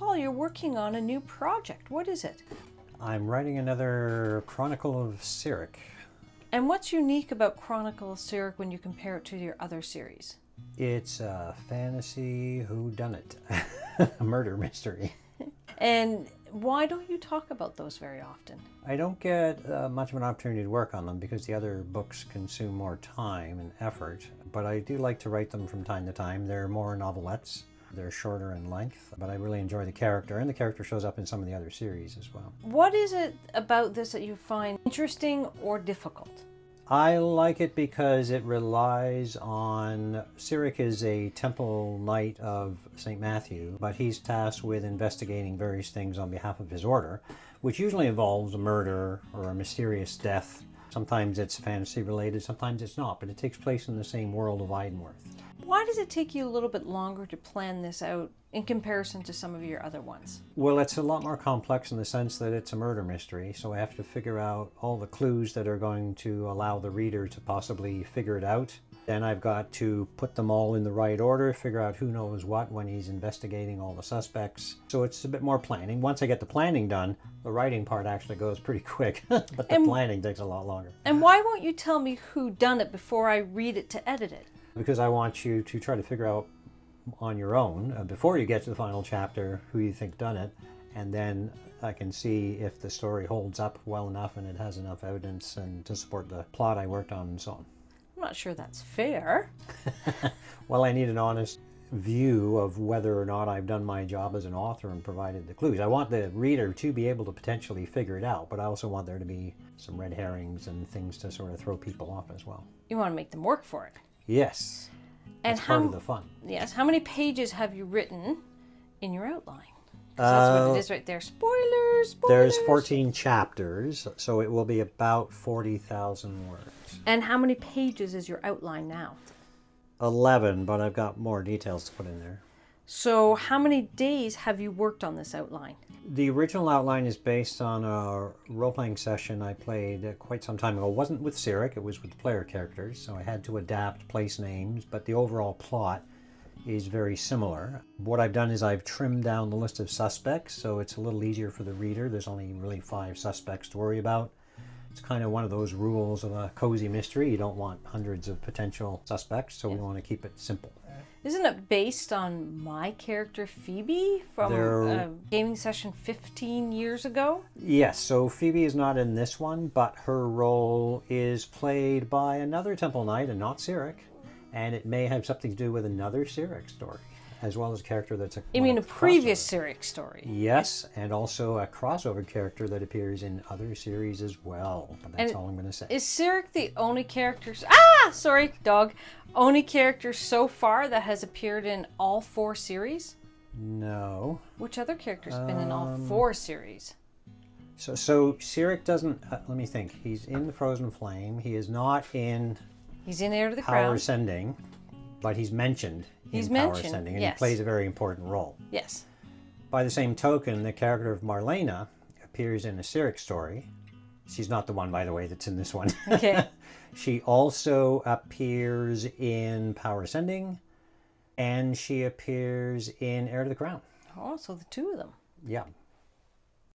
recall you're working on a new project. What is it? I'm writing another Chronicle of Cyric. And what's unique about Chronicles of Cyric when you compare it to your other series? It's a fantasy whodunit, a murder mystery. And why don't you talk about those very often? I don't get much of an opportunity to work on them because the other books consume more time and effort, but I do like to write them from time to time. They're more novelettes. They're shorter in length, but I really enjoy the character, and the character shows up in some of the other series as well. What is it about this that you find interesting or difficult? I like it because it relies on... Cyric is a temple knight of St. Matthew, but he's tasked with investigating various things on behalf of his order, which usually involves a murder or a mysterious death. Sometimes it's fantasy related, sometimes it's not, but it takes place in the same world of Idenworth. Why does it take you a little bit longer to plan this out in comparison to some of your other ones? Well, it's a lot more complex in the sense that it's a murder mystery, so I have to figure out all the clues that are going to allow the reader to possibly figure it out. Then I've got to put them all in the right order, figure out who knows what when he's investigating all the suspects. So it's a bit more planning. Once I get the planning done, the writing part actually goes pretty quick, but the planning takes a lot longer. And why won't you tell me who done it before I read it to edit it? Because I want you to try to figure out on your own, before you get to the final chapter, who you think done it, and then I can see if the story holds up well enough and it has enough evidence and to support the plot I worked on and so on. I'm not sure that's fair. Well, I need an honest view of whether or not I've done my job as an author and provided the clues. I want the reader to be able to potentially figure it out, but I also want there to be some red herrings and things to sort of throw people off as well. You want to make them work for it. Yes. And that's part of the fun. Yes. How many pages have you written in your outline? 'Cause that's what it is right there. Spoilers! There's 14 chapters, so it will be about 40,000 words. And how many pages is your outline now? 11, but I've got more details to put in there. So how many days have you worked on this outline? The original outline is based on a role-playing session I played quite some time ago. It wasn't with Cyric, it was with player characters, so I had to adapt place names, but the overall plot is very similar. What I've done is I've trimmed down the list of suspects, so it's a little easier for the reader. There's only really 5 suspects to worry about. It's kind of one of those rules of a cozy mystery. You don't want hundreds of potential suspects, so we want to keep it simple. Isn't it based on my character Phoebe from a gaming session 15 years ago? Yes, so Phoebe is not in this one, but her role is played by another Temple Knight and not Cyric, and it may have something to do with another Cyric story, as well as a character that's a... You mean a previous Cyric story? Yes, and also a crossover character that appears in other series as well, but that's all I'm going to say. Is Cyric the only character... Sorry, dog. Only character so far that has appeared in all 4 series? No. Which other character's been in all 4 series? So Cyric doesn't... let me think. He's in the Frozen Flame. He is not in... He's in Heir to the Crown. Power Ascending, but he's mentioned in Power Ascending, and he plays a very important role. Yes. By the same token, the character of Marlena appears in a Cyric story. She's not the one, by the way, that's in this one. Okay. She also appears in Power Ascending, and she appears in Heir to the Crown. Oh, so the 2 of them. Yeah.